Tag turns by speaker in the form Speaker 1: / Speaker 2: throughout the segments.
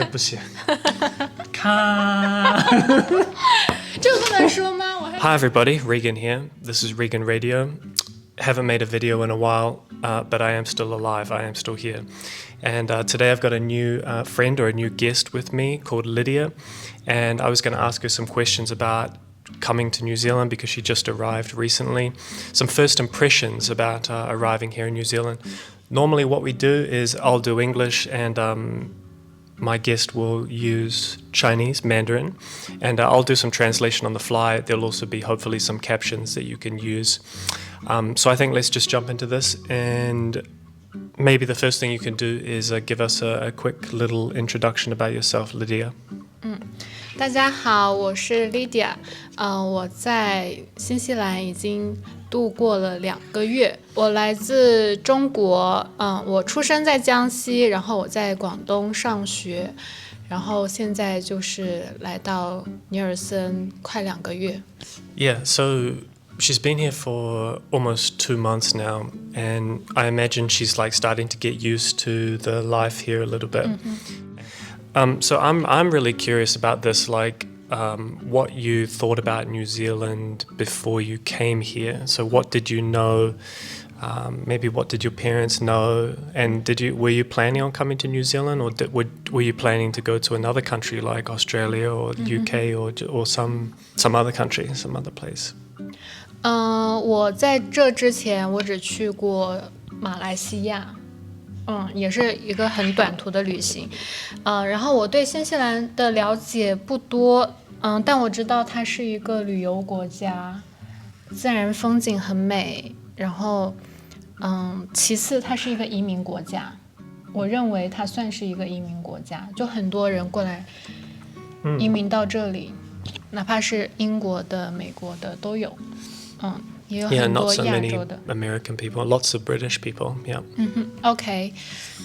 Speaker 1: 个不行。咔。
Speaker 2: 这个不能说吗？Hi
Speaker 1: everybody, Regan here. This is Regan Radio. Haven't made a video in a while, but I am still alive. I am still here. And today I've got a new friend or a new guest with me called Lydia. And I was going to ask her some questions about coming to New Zealand because she just arrived recently. Some first impressions about arriving here in New Zealand. Normally what we do is I'll do English and my guest will use Chinese, Mandarin, and I'll do some translation on the fly. There'll also be hopefully some captions that you can use. So I think let's just jump into this, and maybe the first thing you can do is give us a quick little introduction about yourself, Lydia.
Speaker 2: 大家好，我是 Lydia， 我在新西兰已经度过了2个月。我来自中国，我出生在江西，然后我在广东上学，然后现在就是来到尼尔森快2个月。
Speaker 1: Yeah, so she's been here for almost 2 months now, and I imagine she's like starting to get used to the life here a little bit. So I'm really curious about this, like what you thought about New Zealand before you came here. So what did you know? Maybe what did your parents know? And were you planning on coming to New Zealand, or were you planning to go to another country like Australia or UK or some other country, some other place?
Speaker 2: 我在这之前我只去过马来西亚。也是一个很短途的旅行，然后我对新西兰的了解不多，但我知道它是一个旅游国家，自然风景很美，然后，其次它是一个移民国家，我认为它算是一个移民国家，就很多人过来移民到这里，哪怕是英国的、美国的都有，也有很多亚洲的
Speaker 1: American people, lots of British people, yeah.
Speaker 2: OK，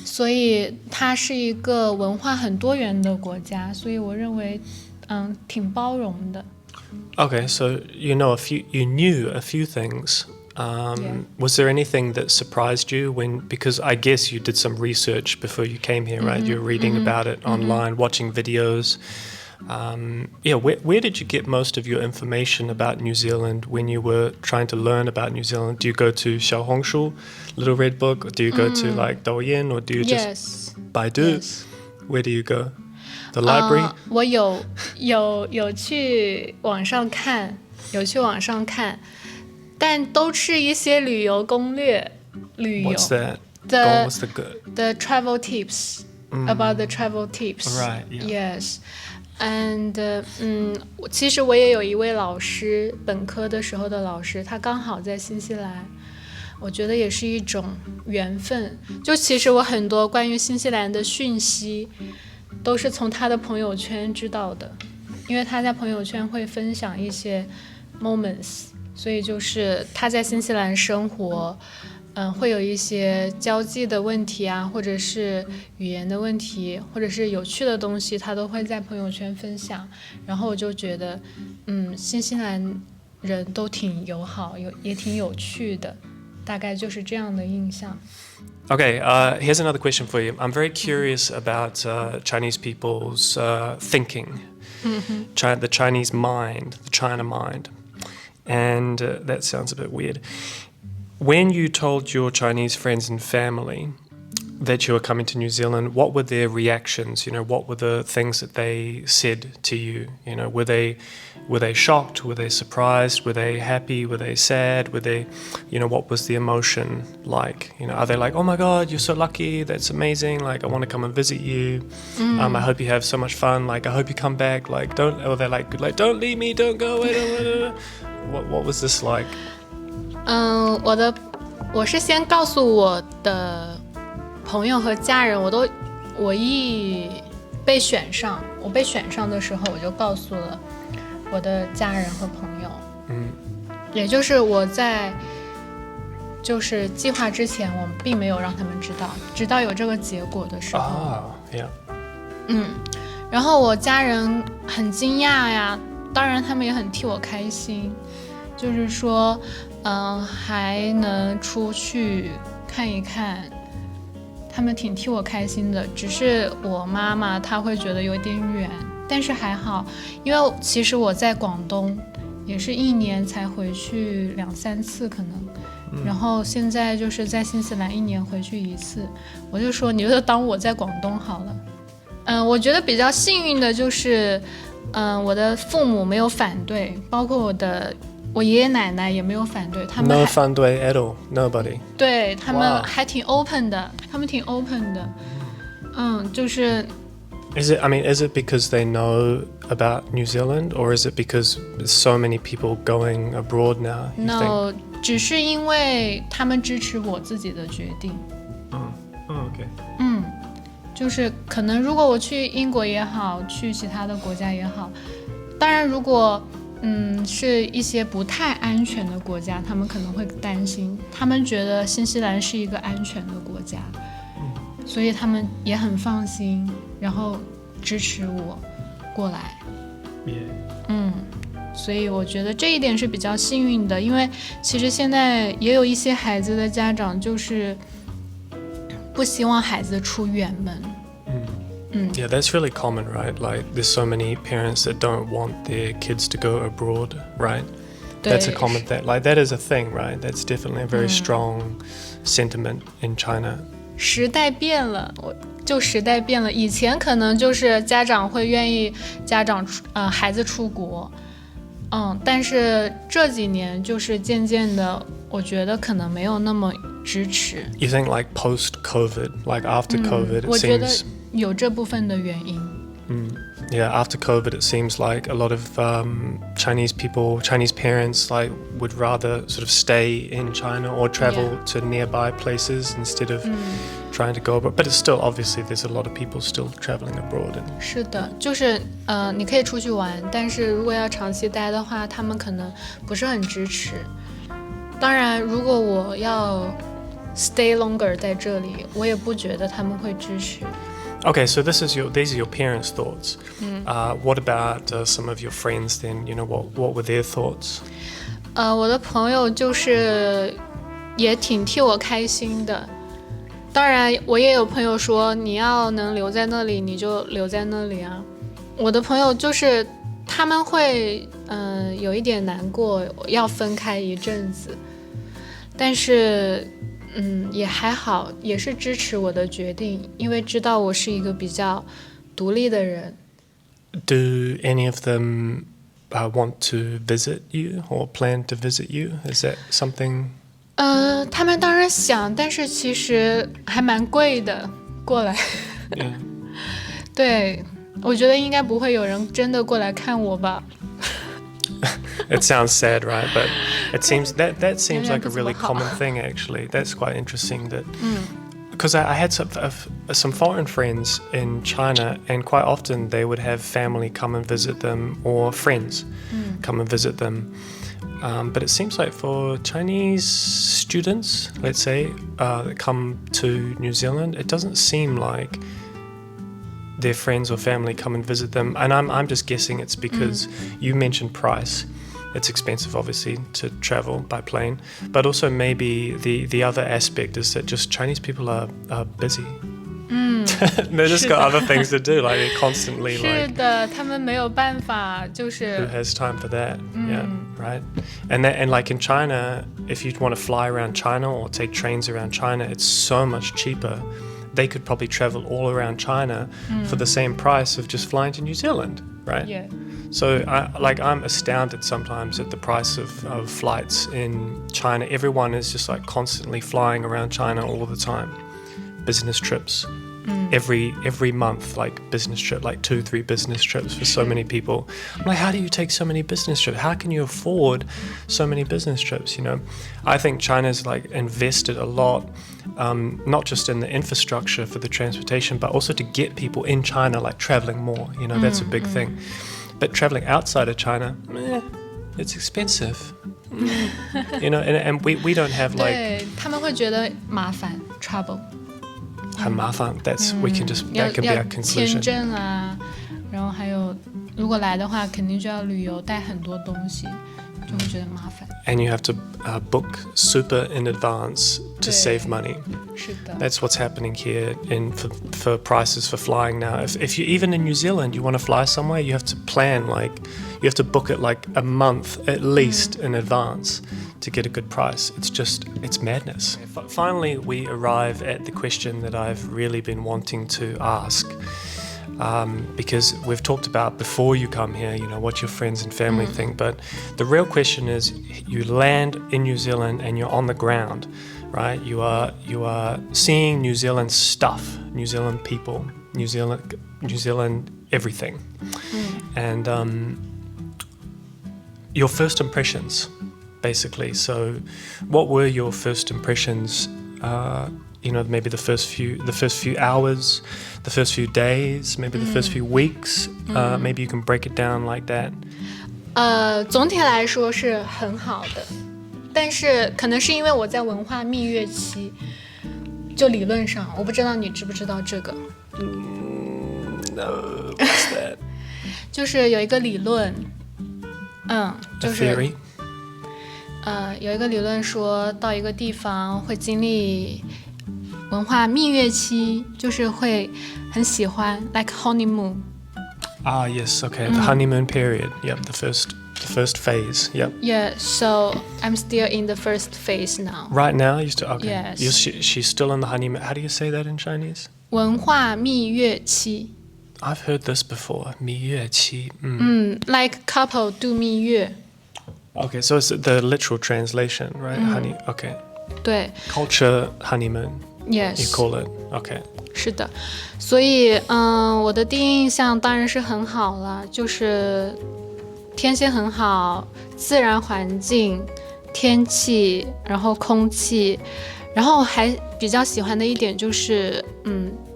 Speaker 2: 所以它是一个文化很多元的国家，所以我认为挺包容的。
Speaker 1: Okay, so you knew a few things.
Speaker 2: Yeah.
Speaker 1: Was there anything that surprised you because I guess you did some research before you came here, right? You were reading about it online, watching videos. Where did you get most of your information about New Zealand when you were trying to learn about New Zealand? Do you go to Xiaohongshu, Little Red Book, or do you go to like Douyin, or do you just Baidu?
Speaker 2: Yes.
Speaker 1: Where do you go? The library?
Speaker 2: 我有去网上看，但都是一些旅游攻略。
Speaker 1: What's that? What's the good?
Speaker 2: The travel tips, about the travel tips.
Speaker 1: Right, yeah.
Speaker 2: Yes. And 其实我也有一位老师，本科的时候的老师，他刚好在新西兰，我觉得也是一种缘分。就其实我很多关于新西兰的讯息都是从他的朋友圈知道的，因为他在朋友圈会分享一些 moments， 所以就是他在新西兰生活，会有一些交际的问题啊，或者是语言的问题，或者是有趣的东西，他都会在朋友圈分享。然后我就觉得，新西兰人都挺友好，也挺有趣的，大概就是这样的印象。
Speaker 1: Okay, here's another question for you. I'm very curious about Chinese people's thinking, the Chinese mind, the China mind. And that sounds a bit weird. When you told your Chinese friends and family that you were coming to New Zealand, what were their reactions? What were the things that they said to you? Were they shocked? Were they surprised? Were they happy? Were they sad? Were they, what was the emotion like? Are they like, oh my God, you're so lucky, that's amazing, like I want to come and visit you, I hope you have so much fun, like I hope you come back, like or they're like don't leave me, don't go away, what was this like?
Speaker 2: 我是先告诉我的朋友和家人，我一被选上的时候，我就告诉了我的家人和朋友。也就是我在就是计划之前，我并没有让他们知道，直到有这个结果的时候。然后我家人很惊讶呀，当然他们也很替我开心，就是说还能出去看一看他们挺替我开心的，只是我妈妈她会觉得有点远，但是还好，因为其实我在广东也是1年才回去2-3次可能，然后现在就是在新西兰1年回去1次，我就说你就当我在广东好了。我觉得比较幸运的就是，我的父母没有反对，包括我爷爷奶奶也没有反对，他们
Speaker 1: No 反对 at all, nobody.
Speaker 2: 对他们还挺 open 的，就是。
Speaker 1: Is it because they know about New Zealand, or is it because there's so many people going abroad now?
Speaker 2: No, 只是因为他们支持我自己的决定。
Speaker 1: OK.
Speaker 2: 就是可能如果我去英国也好，去其他的国家也好，当然如果是一些不太安全的国家，他们可能会担心，他们觉得新西兰是一个安全的国家，所以他们也很放心，然后支持我过来。所以我觉得这一点是比较幸运的，因为其实现在也有一些孩子的家长就是不希望孩子出远门。
Speaker 1: Yeah, that's really common, right? Like, there's so many parents that don't want their kids to go abroad, right? That's a common thing. Like, that is a thing, right? That's definitely a very strong sentiment in China.
Speaker 2: 时代变了，时代变了。以前可能就是家长会愿意孩子出国，但是这几年就是渐渐的，我觉得可能没有那么支持。
Speaker 1: You think like post-COVID, like after COVID, it
Speaker 2: 我觉得
Speaker 1: seems
Speaker 2: 有这部分的原因。
Speaker 1: Yeah, after COVID, it seems like a lot of Chinese parents, like would rather sort of stay in China or travel to nearby places instead of trying to go abroad. But it's still, obviously, there's a lot of people still traveling abroad.
Speaker 2: 是的，就是你可以出去玩，但是如果要长期待的话，他们可能不是很支持。当然，如果我要 stay longer 在这里，我也不觉得他们会支持。
Speaker 1: Okay, so these are your parents' thoughts. What about some of your friends then? You know, what were their thoughts?
Speaker 2: 我的朋友就是也挺替我开心的。当然，我也有朋友说你要能留在那里，你就留在那里啊。我的朋友就是他们会有一点难过，要分开一阵子，但是。也还好，也是支持我的决定，因为知道我是一个比较独立的人。
Speaker 1: Do any of them want to visit you or plan to visit you? Is that something?
Speaker 2: 他们当然想，但是其实还蛮贵的，过来。
Speaker 1: Yeah.
Speaker 2: 对，我觉得应该不会有人真的过来看我吧。
Speaker 1: It sounds sad, right? But it seems that seems like a really common thing, actually. That's quite interesting. That because I had some foreign friends in China, and quite often they would have family come and visit them, or friends come and visit them. But it seems like for Chinese students, let's say, that come to New Zealand, it doesn't seem like their friends or family come and visit them. And I'm just guessing it's because you mentioned price. It's expensive, obviously, to travel by plane. But also maybe the other aspect is that just Chinese people are busy. They just got other things to do, like they're constantly like.
Speaker 2: 是的，他们没有办法，就是
Speaker 1: Who has time for that? Yeah, right. And like in China, if you want to fly around China or take trains around China, it's so much cheaper. They could probably travel all around China for the same price of just flying to New Zealand, right?
Speaker 2: Yeah.
Speaker 1: So I'm astounded sometimes at the price of flights in China. Everyone is just like constantly flying around China all the time. Business trips. Every month, like business trip, like 2-3 business trips for so many people. I'm like, how do you take so many business trips? How can you afford so many business trips? You know, I think China's like invested a lot, not just in the infrastructure for the transportation, but also to get people in China like traveling more. You know, that's a big thing. But traveling outside of China, it's expensive. You know, and we don't have like.
Speaker 2: 对，他们会觉得麻烦 trouble。
Speaker 1: 很麻烦 that can be our conclusion.
Speaker 2: 签证啊，然后还有如果来的话肯定就要旅游带很多东西，就会觉得麻烦。
Speaker 1: And you have to book super in advance to
Speaker 2: 对
Speaker 1: save money.
Speaker 2: 是的，
Speaker 1: That's what's happening here for prices for flying now. If you even in New Zealand you want to fly somewhere, you have to plan you have to book it like a month at least in advance to get a good price. It's madness. Finally, we arrive at the question that I've really been wanting to ask. Because we've talked about before you come here, what your friends and family think. But the real question is, you land in New Zealand and you're on the ground, right? You are seeing New Zealand stuff, New Zealand people, New Zealand everything, and your first impressions, basically. So, what were your first impressions? Maybe the first few hours, the first few days, maybe the first few weeks. Maybe you can break it down like that.
Speaker 2: 总体来说是很好的，但是可能是因为我在文化蜜月期，就理论上，我不知道你知不知道这个。
Speaker 1: No, what's that?
Speaker 2: 就是有一个理论，就
Speaker 1: A
Speaker 2: 是
Speaker 1: theory?
Speaker 2: 有一个理论说到一个地方会经历文化蜜月期，就是会很喜欢 like honeymoon.
Speaker 1: Ah, yes, okay. The honeymoon period. Yep, the first phase. Yep.
Speaker 2: Yeah, so I'm still in the first phase now.
Speaker 1: Right now, you still okay?
Speaker 2: Yes.
Speaker 1: She's still in the honeymoon. How do you say that in Chinese?
Speaker 2: 文化蜜月期。
Speaker 1: I've heard this before. 蜜月期.
Speaker 2: Like couple do 蜜月。
Speaker 1: Okay, so it's the literal translation, right? Honey. Okay.
Speaker 2: 对
Speaker 1: Culture honeymoon.，yes. You call it. Okay.
Speaker 2: 是的，所以我的第一印象当然是很好了，就是天气很好，自然环境、天气，然后空气，然后还比较喜欢的一点就是，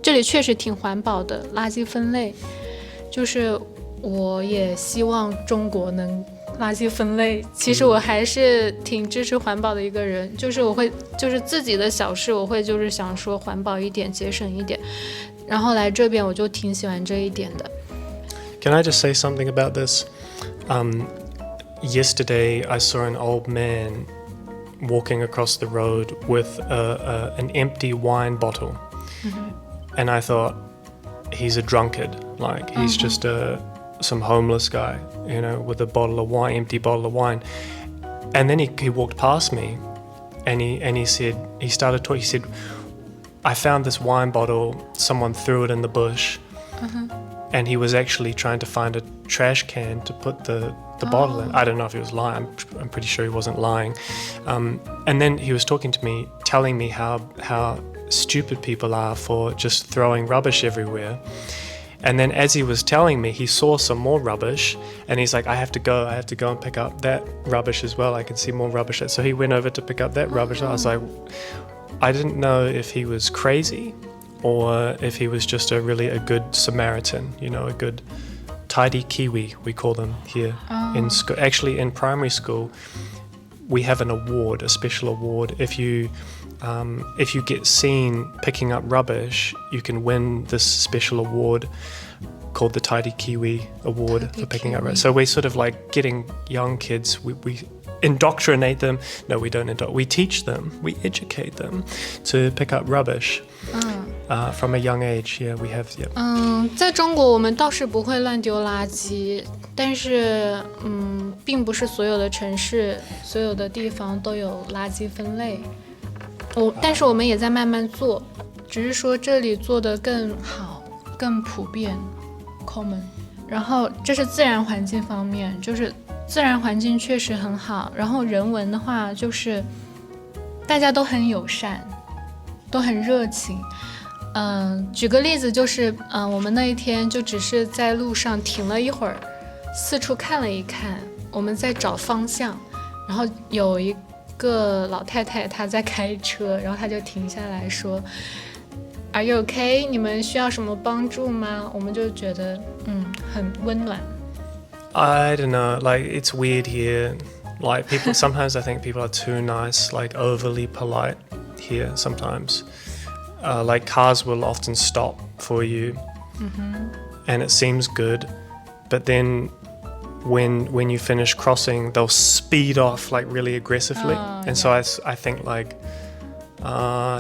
Speaker 2: 这里确实挺环保的，垃圾分类，就是我也希望中国能垃圾分类。其实我还是挺支持环保的一个人，就是我会就是自己的小事我会就是想说环保一点，节省一点，然后来这边我就挺喜欢这一点的。
Speaker 1: Can I just say something about this? Yesterday, I saw an old man walking across the road with an empty wine bottle. And I thought, he's a drunkard. Like, he's just some homeless guy, with a bottle of wine, empty bottle of wine. And then he walked past me and he said, he started talking, he said, I found this wine bottle, someone threw it in the bush. And he was actually trying to find a trash can to put the bottle in. I don't know if he was lying. I'm pretty sure he wasn't lying. And then he was talking to me, telling me how stupid people are for just throwing rubbish everywhere. And then as he was telling me, he saw some more rubbish and he's like, I have to go and pick up that rubbish as well. I can see more rubbish. So he went over to pick up that rubbish. I was like, I didn't know if he was crazy or if he was just a good Samaritan, a good tidy Kiwi, we call them here in school. Actually, in primary school, we have an award, a special award. If you get seen picking up rubbish, you can win this special award called the Tidy Kiwi Award for picking up rubbish. So we're sort of like getting young kids, we indoctrinate them. No, we don't we teach them, we educate them to pick up rubbish from a young age. Yeah, we have. Yeah.
Speaker 2: 在中国我们倒是不会乱丢垃圾，但是并不是所有的城市、所有的地方都有垃圾分类。但是我们也在慢慢做，只是说这里做得更好、更普遍 ，common。然后这是自然环境方面，就是自然环境确实很好。然后人文的话，就是大家都很友善，都很热情。举个例子，就是我们那一天就只是在路上停了一会儿，四处看了一看，我们在找方向，然后有一个老太太她在开车，然后她就停下来说 Are you okay? 你们需要什么帮助吗？我们就觉得很温暖。
Speaker 1: I don't know, like it's weird here. Like people, sometimes I think people are too nice, like overly polite here sometimes. Like cars will often stop for you and it seems good, but then when you finish crossing, they'll speed off like really aggressively. And so I think like,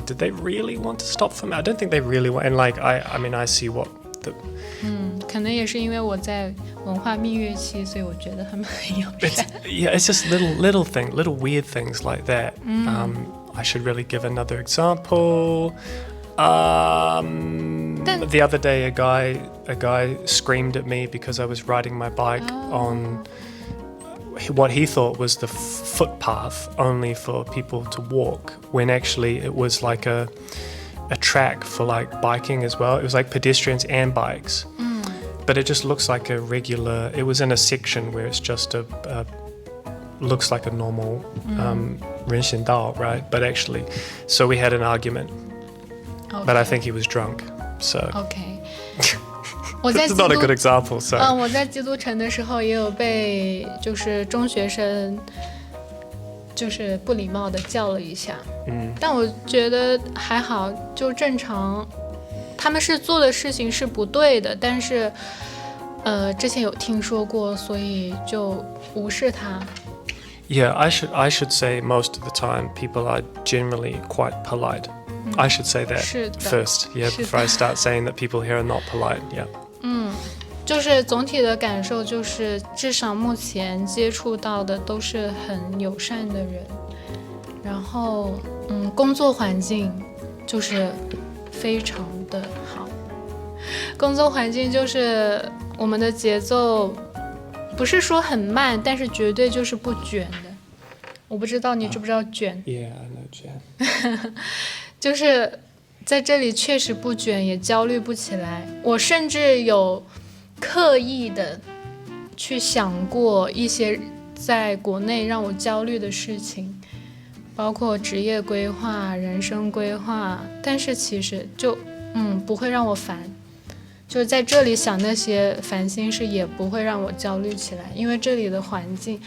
Speaker 1: did they really want to stop for me? I don't think they really want. And like I mean I see what the
Speaker 2: 可能也是因为我在文化蜜月期，所以我觉得他们很友善。
Speaker 1: it's just little weird things like that. I should really give another example. The other day, a guy screamed at me because I was riding my bike on what he thought was the footpath only for people to walk, when actually it was like a track for like biking as well. It was like pedestrians and bikes. But it just looks like a regular, it was in a section where it's just looks like a normal 人行道, right? But actually, so we had an argument. Okay. But I think he was drunk, so.
Speaker 2: Okay.
Speaker 1: It's not a good example, so.
Speaker 2: 我在基督城的时候也有被就是中学生就是不礼貌的叫了一下。但我觉得还好，就正常。他们是做的事情是不对的，但是之前有听说过，所以就无视它。
Speaker 1: Yeah, I should say most of the time people are generally quite polite. I should say that first, yeah, before I start saying that people here are not polite, yeah.
Speaker 2: 就是总体的感受就是，至少目前接触到的都是很友善的人，然后工作环境就是非常的好。工作环境就是我们的节奏不是说很慢，但是绝对就是不卷的。我不知道你知不知道卷？
Speaker 1: Yeah, I know 卷。
Speaker 2: 就是在这里确实不卷，也焦虑不起来。我甚至有刻意的去想过一些在国内让我焦虑的事情，包括职业规划、人生规划，但是其实就不会让我烦。就是在这里想那些烦心事也不会让我焦虑起来，因为这里的环境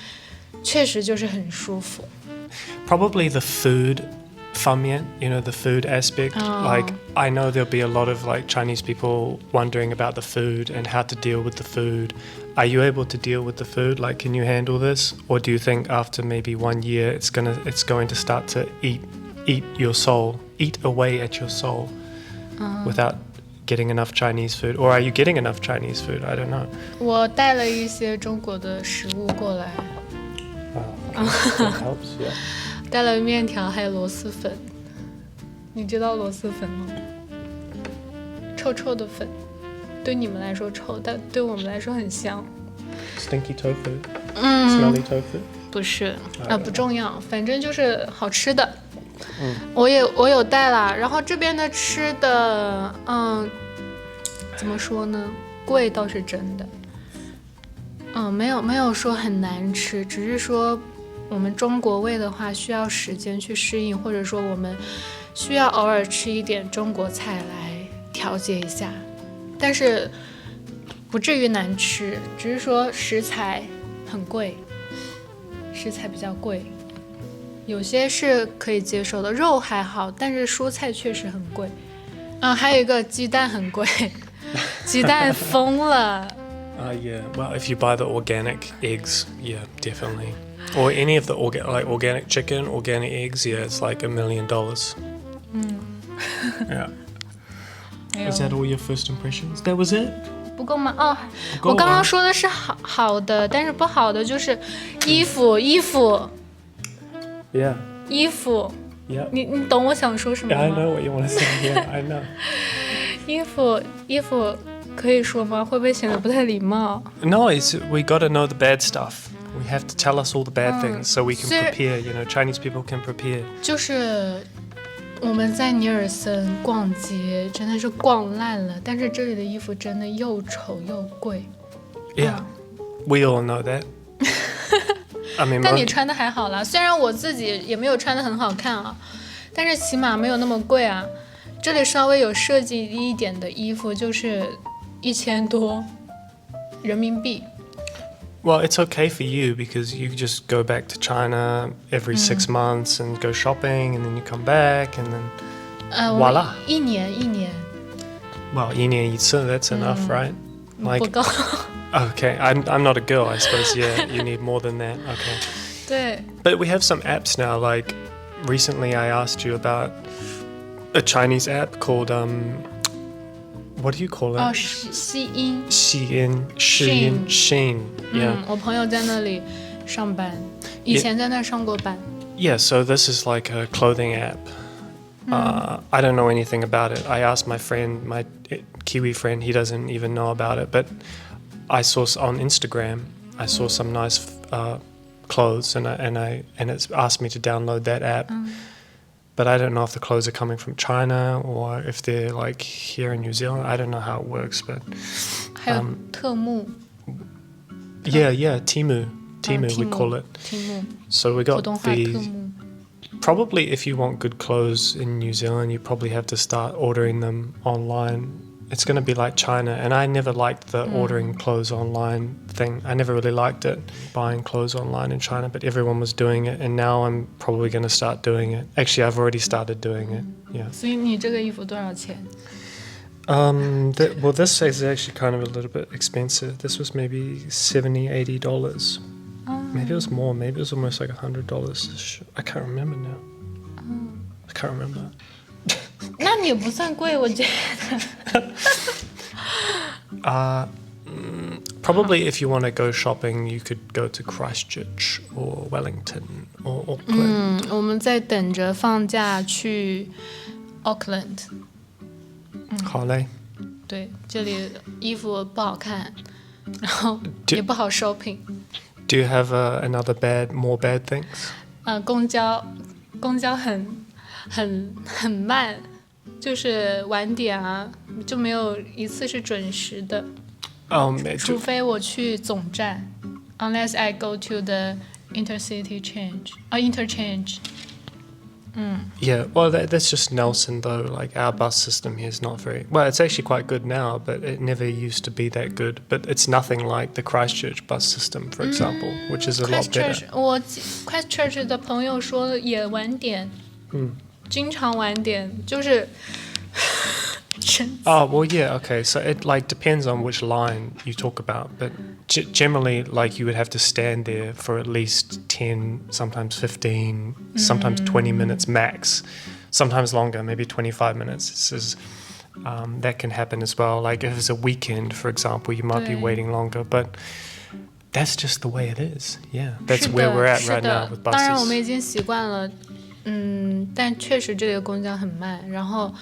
Speaker 2: 确实就是很舒服。
Speaker 1: Probably the food 方面, you know, the food aspect. Like, I know there'll be a lot of like Chinese people wondering about the food and how to deal with the food. Are you able to deal with the food? Like, can you handle this? Or do you think after maybe 1 year it's going to start to eat your soul, eat away at your soul without getting enough Chinese food? Or are you getting enough Chinese food? I don't know.
Speaker 2: 我带了一些中国的食物过来。
Speaker 1: That helps, yeah.
Speaker 2: 带了面条还有螺蛳粉。你知道螺蛳粉吗？臭臭的粉，对你们来说臭，但对我们来说很香。
Speaker 1: Stinky tofu? Smelly tofu?
Speaker 2: 不是，不重要，反正就是好吃的。我有带啦。然后这边的吃的，怎么说呢？贵倒是真的。没有说很难吃，只是说我们中国胃的话需要时间去适应，或者说我们需要偶尔吃一点中国菜来调节一下，但是不至于难吃，只是说食材很贵，食材比较贵，有些是可以接受的，肉还好，但是蔬菜确实很贵。还有一个鸡蛋很贵，鸡蛋疯了。
Speaker 1: Yeah. Well, if you buy the organic eggs, yeah, definitely. Or any of the organic chicken, organic eggs, yeah, it's like $1 million. Yeah. Is that all your first impressions? That was it?
Speaker 2: 不够吗？我刚刚说的是好的，但是不好的就是衣服。
Speaker 1: Yeah.
Speaker 2: 衣服。
Speaker 1: Yeah.
Speaker 2: 你懂我想说什么吗？
Speaker 1: Yeah, I know what you want to say. Yeah, I know.
Speaker 2: 衣服可以说吗？会不会显得不太礼貌？
Speaker 1: No, we got to know the bad stuff. We have to tell us all the bad things so we can prepare. You know, Chinese people can prepare. 就是我们在尼尔森逛街，真的是逛烂了。但是这里的衣服真的又丑又贵。Yeah, we all know that. I mean,
Speaker 2: 但你穿的还好啦，虽然我自己也没有穿的很好看啊，但是起码没有那么贵啊。这里稍微有设计一点的衣服就是1000多人民币。
Speaker 1: Well, it's okay for you because you just go back to China every 6 months and go shopping, and then you come back, and then voila.
Speaker 2: 一年。
Speaker 1: Well, 1年1次, that's enough, right? Like
Speaker 2: 不够。
Speaker 1: okay, I'm not a girl, I suppose. Yeah, you need more than that. Okay.
Speaker 2: 对，
Speaker 1: But we have some apps now. Like recently, I asked you about a Chinese app called what do you call it?
Speaker 2: 哦，西音。
Speaker 1: Shein. Yeah.
Speaker 2: 我朋友在那里上班，以前在那上过班。
Speaker 1: Yeah. So this is like a clothing app. I don't know anything about it. I asked my friend, my Kiwi friend. He doesn't even know about it. But I saw on Instagram. I saw some nice clothes, and it's asked me to download that app. But I don't know if the clothes are coming from China or if they're like here in New Zealand. I don't know how it works, but
Speaker 2: 还有特目。
Speaker 1: yeah, Temu, we call it.
Speaker 2: 题目，
Speaker 1: So we
Speaker 2: 普
Speaker 1: got
Speaker 2: 通话特
Speaker 1: the
Speaker 2: 目。
Speaker 1: probably if you want good clothes in New Zealand, you probably have to start ordering them online. It's going to be like China, and I never liked the ordering clothes online thing. I never really liked it, buying clothes online in China, but everyone was doing it, and now I'm probably going to start doing it. Actually, I've already started doing it. Yeah.
Speaker 2: 所以你这个衣服多少钱？
Speaker 1: Well, this is actually kind of a little bit expensive. This was maybe $70-$80. Maybe it was more. Maybe it was almost like $100. I can't remember now. I can't remember.
Speaker 2: 那你不算贵，我觉得。
Speaker 1: Probably if you want to go shopping, you could go to Christchurch or Wellington or Auckland.
Speaker 2: 我们在等着放假去 Auckland。
Speaker 1: 好嘞。
Speaker 2: 对，这里衣服不好看，然后也不好 shopping。
Speaker 1: Do you have another more bad things?
Speaker 2: 公交很慢，就是晚点啊，就没有一次是准时的。除非我去总站 ，unless I go to the intercity interchange。
Speaker 1: Yeah, well, that's just Nelson though. Like our bus system here is not very well. It's actually quite good now, but it never used to be that good. But it's nothing like the Christchurch bus system, for example, which is a lot better.
Speaker 2: 我 Christchurch 的朋友说也晚点，经常晚点，就是。
Speaker 1: Oh, well, yeah, okay. So it like depends on which line you talk about, but generally, like you would have to stand there for at least 10, sometimes 15, sometimes 20 minutes max, sometimes longer, maybe 25 minutes. This is, that can happen as well. Like if it's a weekend, for example, you might be waiting longer, but that's just the way it is. Yeah, that's where we're at right now with buses.
Speaker 2: 当然我们已经习惯了，但确实这个公交很慢，然后。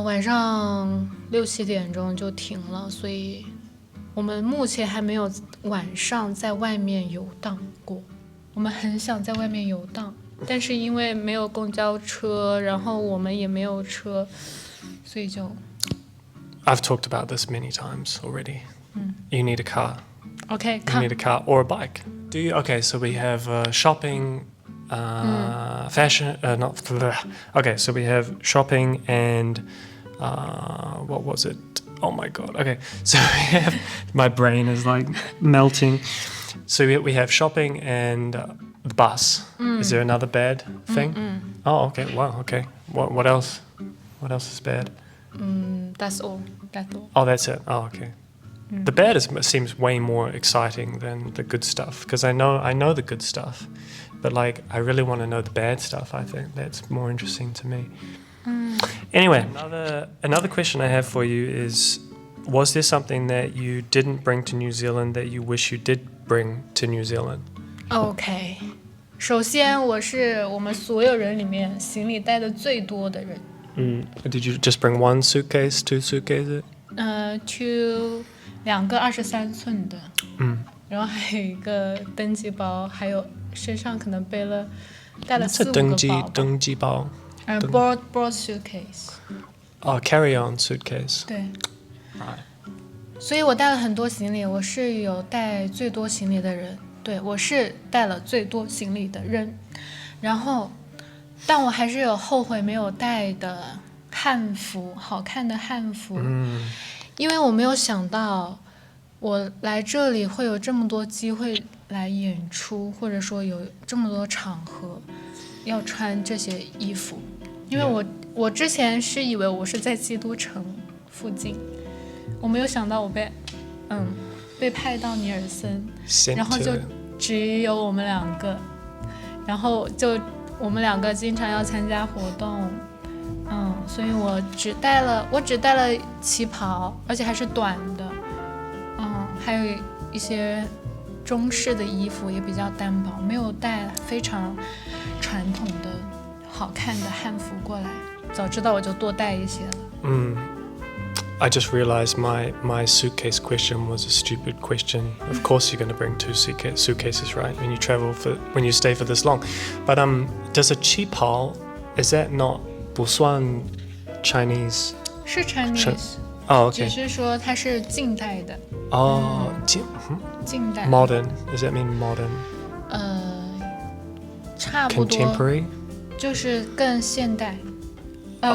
Speaker 2: 晚上6、7点钟就停了，所以我们目前还没有晚上在外面游荡过。我们很想在外面游荡，但是因为没有公交车，然后我们也没有车，所以就。
Speaker 1: I've talked about this many times already. You need a car.
Speaker 2: Okay,
Speaker 1: you need a car or a bike. Do you? Okay, so we have shopping. Fashion, not okay. So we have shopping and what was it? Oh my god. Okay, so we have my brain is like melting. So we have shopping and the bus. Is there another bad thing? Oh, okay. Wow. Okay. What else? What else is bad?
Speaker 2: That's all. That's all.
Speaker 1: Oh, that's it. Oh, okay. The bad seems way more exciting than the good stuff because I know the good stuff. But like, I really want to know the bad stuff. I think that's more interesting to me. Anyway, another question I have for you is, was there something that you didn't bring to New Zealand that you wish you did bring to New Zealand?
Speaker 2: Okay. 首先，我是我们所有人里面行李带的最多的人。
Speaker 1: Did you just bring one suitcase, two suitcases?
Speaker 2: two 2个23寸的。然后还有一个登机包，还有身上可能带了4、5个包。
Speaker 1: 登机包。
Speaker 2: broad suitcase。carry-on
Speaker 1: suitcase。
Speaker 2: 对。所以我带了很多行李，我是有带最多行李的人。对，我是带了最多行李的人。然后，但我还是有后悔没有带的汉服，好看的汉服。因为我没有想到。我来这里会有这么多机会来演出，或者说有这么多场合要穿这些衣服，因为我之前是以为我是在基督城附近，我没有想到我被派到尼尔森，然后就只有我们2个，然后就我们2个经常要参加活动，所以我只带了旗袍，而且还是短的，还有一些中式的衣服也比较单薄，没有带非常传统的好看的汉服过来，早知道我就多带一些了。
Speaker 1: I just realized my suitcase question was a stupid question. Of course you're going to bring 2 suitcases, right? When you stay for this long. But does a qipao, is that not 不算 Chinese?
Speaker 2: 是 Chinese.
Speaker 1: Oh, okay.
Speaker 2: 只是说它是近代的。近代。
Speaker 1: Modern. Does that mean modern?
Speaker 2: 差不多。
Speaker 1: Contemporary?
Speaker 2: 就是更现代。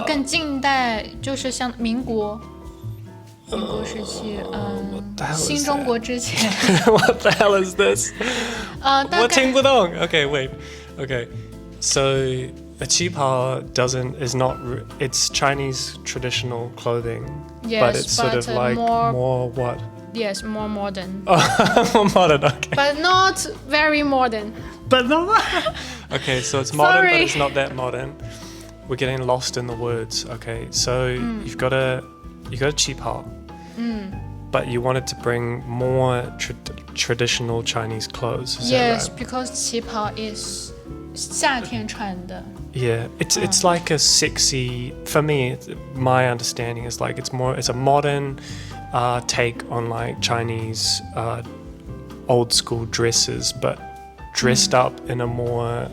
Speaker 2: 更近代，就是像民国时期，新中国之前。
Speaker 1: What the hell is this? 我听不懂。Okay, wait. Okay, so a qipao it's Chinese traditional clothing,
Speaker 2: yes,
Speaker 1: but it's sort of like more what?
Speaker 2: Yes, more modern.
Speaker 1: More modern, okay.
Speaker 2: But not very modern.
Speaker 1: But not. Okay, so it's modern,
Speaker 2: Sorry.
Speaker 1: but it's not that modern. We're getting lost in the words. Okay, so you've got a qipao, but you wanted to bring more traditional Chinese clothes. Is
Speaker 2: Yes,
Speaker 1: that right?
Speaker 2: because 旗袍 is 夏天穿的。
Speaker 1: Yeah, it's like a sexy. For me, my understanding is like it's a modern take on like Chinese old school dresses, but dressed up in a more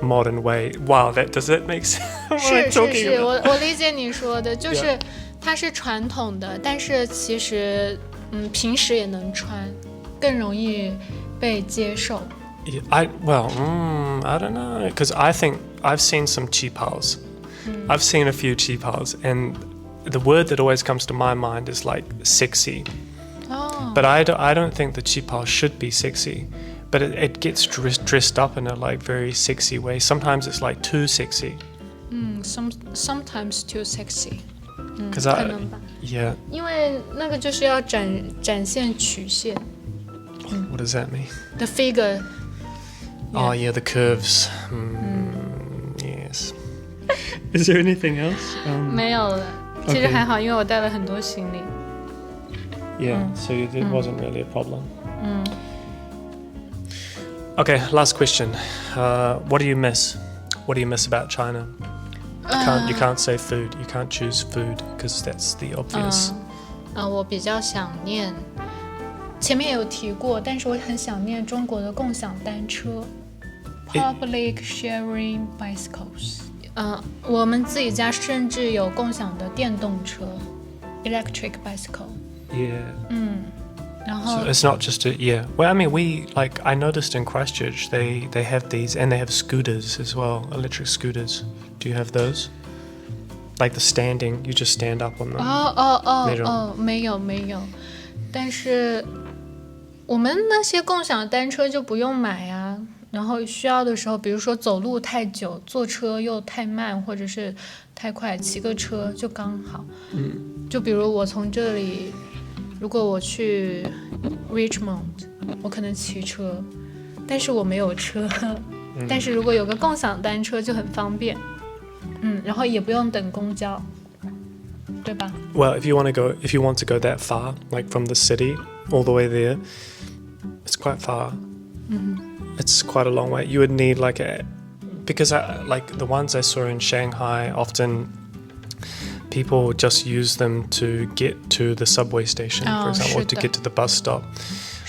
Speaker 1: modern way. Wow, does that make sense?
Speaker 2: 是，我理解你说的，就是它是传统的，但是其实平时也能穿，更容易被接受。
Speaker 1: I don't know, because I think I've seen some qipaos. I've seen a few qipaos, and the word that always comes to my mind is like sexy. But I don't think the qipao should be sexy. But it gets dressed up in a like very sexy way. Sometimes it's like too sexy.
Speaker 2: Sometimes too sexy.
Speaker 1: 可能吧。Yeah.
Speaker 2: 因为那个就是要展现曲线。
Speaker 1: What does that mean?
Speaker 2: The figure.
Speaker 1: Oh yeah, the curves. Yes. Is there anything else?
Speaker 2: 没有了，其实还好，因为我带了很多行李。
Speaker 1: Yeah, so it wasn't really a problem. Okay, last question. What do you miss? What do you miss about China? You can't say food. You can't choose food because that's the obvious.
Speaker 2: 我比较想念，前面有提过，但是我很想念中国的共享单车 ，public sharing bicycles。我们自己家甚至有共享的电动车 ，electric bicycle。Yeah. 然后
Speaker 1: So it's not just Well, I mean, I noticed in Christchurch they have these, and they have scooters as well, electric scooters. Do you have those? Like the standing, you just stand up on them.
Speaker 2: 没有，但是我们那些共享单车就不用买啊。然后需要的时候，比如说走路太久，坐车又太慢，或者是太快，骑个车就刚好。就比如我从这里。如果我去 Richmond， 我可能骑车，但是我没有车。但是如果有个共享单车就很方便，然后也不用等公交，对吧？
Speaker 1: Well, if you want to go that far, like from the city all the way there, it's quite far. It's quite a long way. You would need because like the ones I saw in Shanghai, often people just use them to get to the subway station, for example, or to get to the bus stop.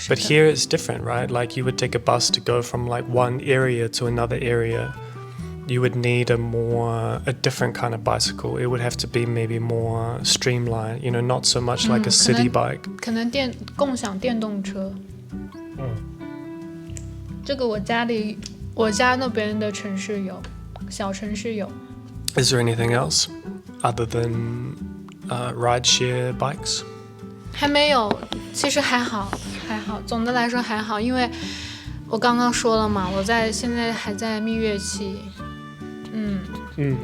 Speaker 1: But here it's different, right? Like you would take a bus to go from like one area to another area. You would need a different kind of bicycle. It would have to be maybe more streamlined, not so much like a city bike.
Speaker 2: 可能共享电动车。这个我家那边的城市有，小城市有。
Speaker 1: Is there anything else other than rideshare bikes?
Speaker 2: 还没有，其实还好，总的来说还好，因为我刚刚说了嘛，现在还在蜜月期，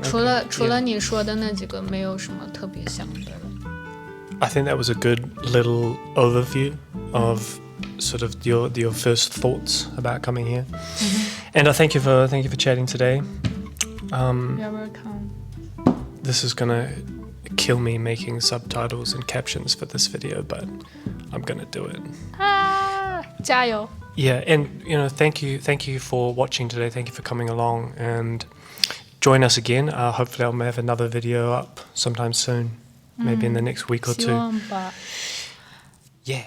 Speaker 2: 除了你说的那几个，没有什么特别想的了。
Speaker 1: I think that was a good little overview of sort of your first thoughts about coming here. And I thank you for chatting today.
Speaker 2: You're welcome.
Speaker 1: This is gonna kill me making subtitles and captions for this video, but I'm gonna do it.
Speaker 2: 加油
Speaker 1: Yeah, and thank you for watching today. Thank you for coming along, and join us again. Hopefully I'll have another video up sometime soon, maybe in the next week or
Speaker 2: 希
Speaker 1: two.
Speaker 2: 望吧
Speaker 1: Yeah.